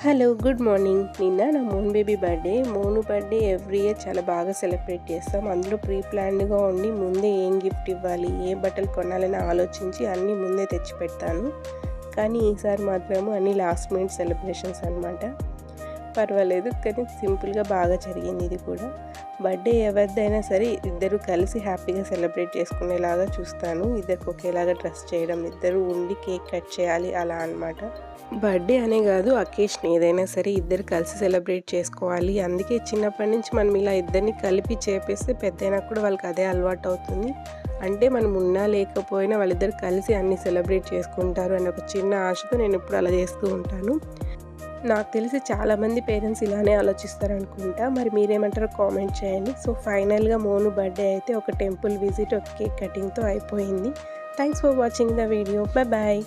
Hello good morning. నిన్న నా Mon baby birthday. Monu birthday every year చాలా బాగా సెలబ్రేట్ చేస్తాం. అందులో ప్రీ ప్లాన్డ్గా ఉండి ముందే ఏం గిఫ్ట్ ఇవ్వాలి, ఏ బట్టలు కొనాలని ఆలోచించి అన్నీ ముందే తెచ్చి పెడతాను. కానీ ఈసారి మాత్రము అన్నీ లాస్ట్ మినిట్ సెలబ్రేషన్స్ అనమాట. పర్వాలేదు, కానీ సింపుల్గా బాగా జరిగింది. ఇది కూడా బర్త్డే ఎవరిదైనా సరే ఇద్దరు కలిసి హ్యాపీగా సెలబ్రేట్ చేసుకునేలాగా చూస్తాను. ఇద్దరికి ఒకేలాగా డ్రెస్ చేయడం, ఇద్దరు ఉండి కేక్ కట్ చేయాలి అలా అనమాట. బర్త్డే అనే కాదు, అకేషన్ ఏదైనా సరే ఇద్దరు కలిసి సెలబ్రేట్ చేసుకోవాలి. అందుకే చిన్నప్పటి నుంచి మనం ఇలా ఇద్దరిని కలిపి చేపేస్తే పెద్దయినా కూడా వాళ్ళకి అదే అలవాటు అవుతుంది. అంటే మనం ఉన్నా లేకపోయినా వాళ్ళిద్దరు కలిసి అన్నీ సెలబ్రేట్ చేసుకుంటారు అనే ఒక చిన్న ఆశతో నేను ఇప్పుడు అలా చేస్తూ ఉంటాను. నాకు తెలిసి చాలామంది పేరెంట్స్ ఇలానే ఆలోచిస్తారు అనుకుంటా. మరి మీరేమంటారో కామెంట్ చేయండి. సో ఫైనల్గా మోను బర్త్డే అయితే ఒక టెంపుల్ విజిట్, ఒక కేక్ కటింగ్తో అయిపోయింది. Thanks for watching the video. Bye.